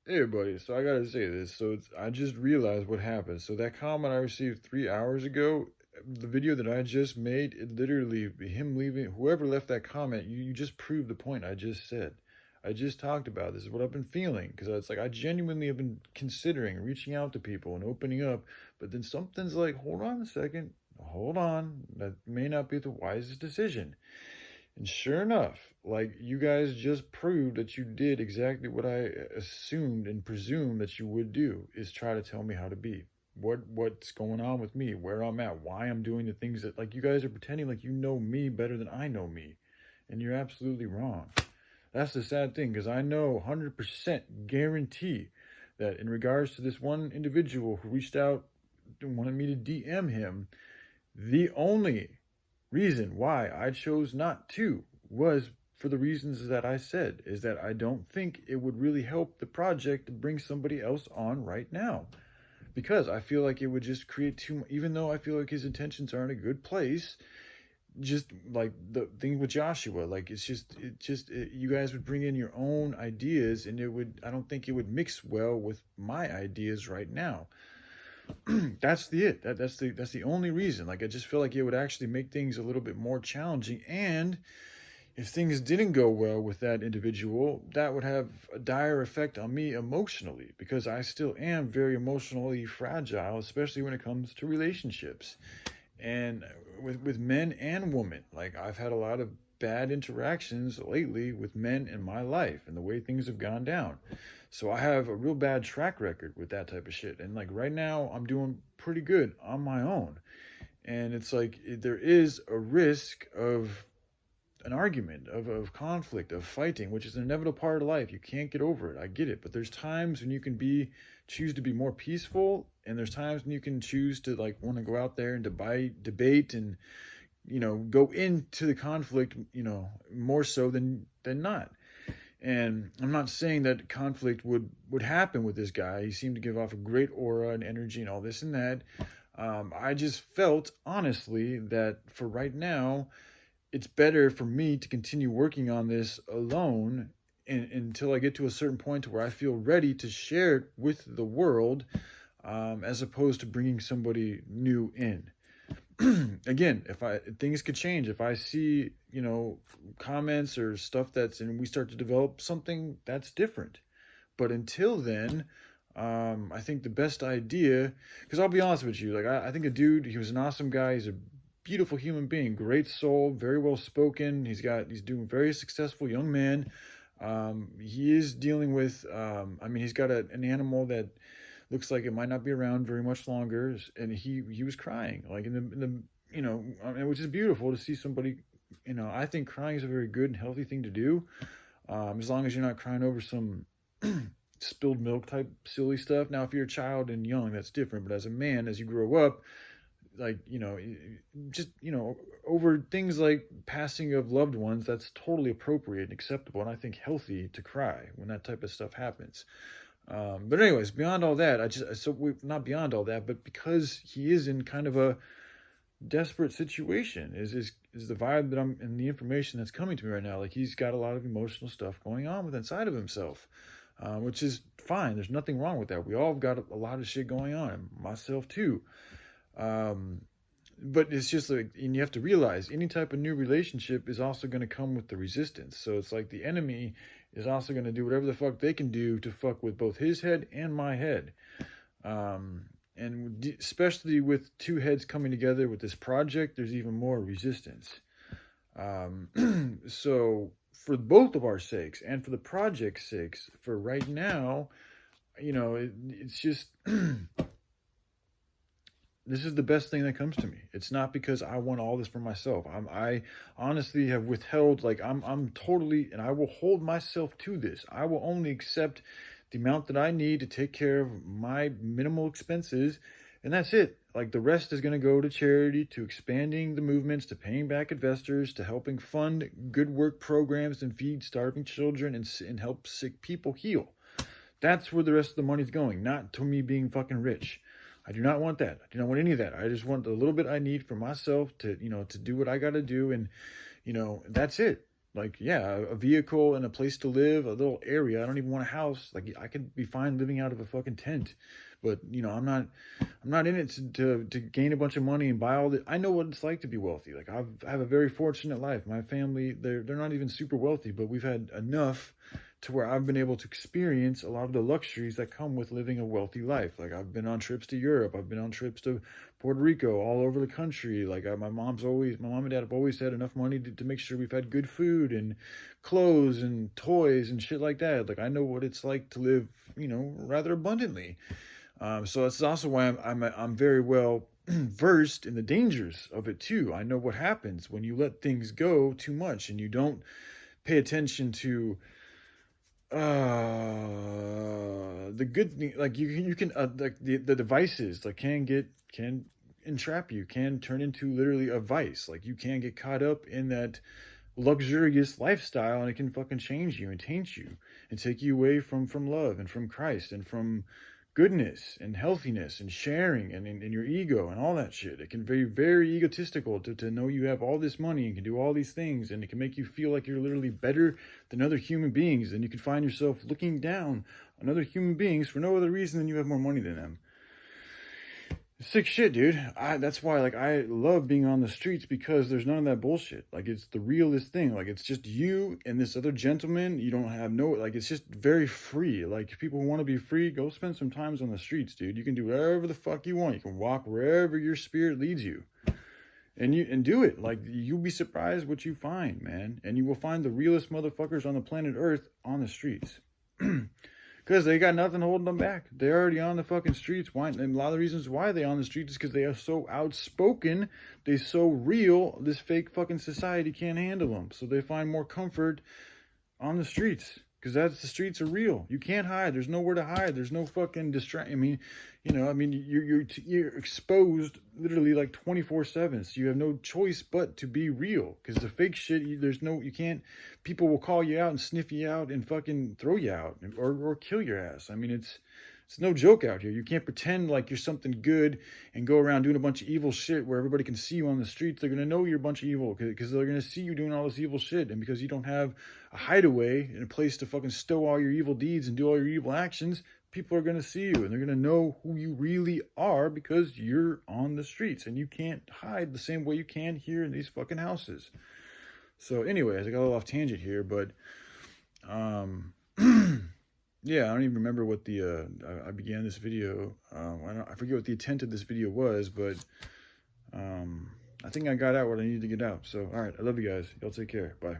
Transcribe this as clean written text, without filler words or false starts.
Hey, buddy. So I gotta say this. I just realized what happened. So that comment I received 3 hours ago, the video that I just made, it literally him leaving. Whoever left that comment, you just proved the point I just said. I just talked about this is what I've been feeling because it's like I genuinely have been considering reaching out to people and opening up, but then something's like, hold on a second, hold on, that may not be the wisest decision. And sure enough, like you guys just proved that you did exactly what I assumed and presumed that you would do is try to tell me how to be. What's going on with me, where I'm at, why I'm doing the things that like you guys are pretending like you know me better than I know me. And you're absolutely wrong. That's the sad thing because I know 100% guarantee that in regards to this one individual who reached out and wanted me to DM him, the only reason why I chose not to was for the reasons that I said, is that I don't think it would really help the project to bring somebody else on right now. Because I feel like it would just create too much, even though I feel like his intentions are in a good place, just like the thing with Joshua, like you guys would bring in your own ideas and I don't think it would mix well with my ideas right now. That's the it. That's the only reason. Like I just feel like it would actually make things a little bit more challenging. And if things didn't go well with that individual, that would have a dire effect on me emotionally because I still am very emotionally fragile, especially when it comes to relationships and with men and women. Like I've had a lot of bad interactions lately with men in my life and the way things have gone down. So I have a real bad track record with that type of shit. And like right now I'm doing pretty good on my own. And it's like there is a risk of an argument, of conflict, of fighting, which is an inevitable part of life. You can't get over it. I get it. But there's times when you can choose to be more peaceful, and there's times when you can choose to like want to go out there and debate and go into the conflict, more so than not. And I'm not saying that conflict would happen with this guy. He seemed to give off a great aura and energy and all this and that. I just felt honestly that for right now it's better for me to continue working on this alone until I get to a certain point where I feel ready to share it with the world, as opposed to bringing somebody new in. Again, if things could change, if I see comments or stuff and we start to develop something that's different. But until then, I think the best idea, because I'll be honest with you, like I think he was an awesome guy. He's a beautiful human being, great soul, very well spoken. He's doing very successful young man. He is dealing with, he's got an animal that looks like it might not be around very much longer, and he was crying, like which is beautiful to see somebody. I think crying is a very good and healthy thing to do, as long as you're not crying over some spilled milk type silly stuff. Now, if you're a child and young, that's different. But as a man, as you grow up, like just over things like passing of loved ones, that's totally appropriate and acceptable, and I think healthy to cry when that type of stuff happens. But anyways, beyond all that, not beyond all that, but because he is in kind of a desperate situation, is the vibe that I'm and the information that's coming to me right now. Like he's got a lot of emotional stuff going on with inside of himself, which is fine. There's nothing wrong with that. We all have got a lot of shit going on, myself too. But it's just like, and you have to realize any type of new relationship is also going to come with the resistance. So it's like the enemy is also going to do whatever the fuck they can do to fuck with both his head and my head. And especially with two heads coming together with this project, there's even more resistance. So for both of our sakes and for the project's sakes, for right now, it's just this is the best thing that comes to me. It's not because I want all this for myself. I honestly have withheld, like I'm totally, and I will hold myself to this. I will only accept the amount that I need to take care of my minimal expenses, and that's it. Like the rest is going to go to charity, to expanding the movements, to paying back investors, to helping fund good work programs and feed starving children and help sick people heal. That's where the rest of the money's going, not to me being fucking rich. I do not want that. I do not want any of that. I just want the little bit I need for myself to do what I got to do. And, that's it. Like, yeah, a vehicle and a place to live, a little area. I don't even want a house. Like, I could be fine living out of a fucking tent. But, you know, I'm not in it to gain a bunch of money and buy all the. I know what it's like to be wealthy. Like, I have a very fortunate life. My family, they're not even super wealthy, but we've had enough to where I've been able to experience a lot of the luxuries that come with living a wealthy life. Like, I've been on trips to Europe, I've been on trips to Puerto Rico, all over the country. Like, my mom and dad have always had enough money to make sure we've had good food and clothes and toys and shit like that. Like, I know what it's like to live, you know, rather abundantly. So that's also why I'm very well versed in the dangers of it too. I know what happens when you let things go too much and you don't pay attention to the good thing. Like, you can like the devices like can entrap you, can turn into literally a vice. Like, you can get caught up in that luxurious lifestyle and it can fucking change you and taint you and take you away from love and from Christ and from goodness and healthiness and sharing and your ego and all that shit. It can be very egotistical to know you have all this money and can do all these things, and it can make you feel like you're literally better than other human beings, and you can find yourself looking down on other human beings for no other reason than you have more money than them. Sick shit, dude. That's why, like, I love being on the streets, because there's none of that bullshit. Like, it's the realest thing. Like, it's just you and this other gentleman. You don't have no, like, it's just very free. Like, people who want to be free, go spend some times on the streets, dude. You can do whatever the fuck you want. You can walk wherever your spirit leads you. And do it. Like, you'll be surprised what you find, man. And you will find the realest motherfuckers on the planet Earth on the streets. Because they got nothing holding them back. They're already on the fucking streets. Why? And a lot of the reasons why they're on the streets is because they are so outspoken. They're so real. This fake fucking society can't handle them. So they find more comfort on the streets. Because the streets are real. You can't hide. There's nowhere to hide. There's no fucking distract. I mean, you're exposed literally like 24/7. So you have no choice but to be real. Because the fake shit, you can't. People will call you out and sniff you out and fucking throw you out or kill your ass. I mean, it's no joke out here. You can't pretend like you're something good and go around doing a bunch of evil shit where everybody can see you on the streets. They're going to know you're a bunch of evil because they're going to see you doing all this evil shit. And because you don't have a hideaway and a place to fucking stow all your evil deeds and do all your evil actions, people are going to see you and they're going to know who you really are because you're on the streets and you can't hide the same way you can here in these fucking houses. So anyways, I got a little off tangent here, but yeah, I don't even remember what I began this video. I forget what the intent of this video was, but I think I got out what I needed to get out. So, all right, I love you guys. Y'all take care. Bye.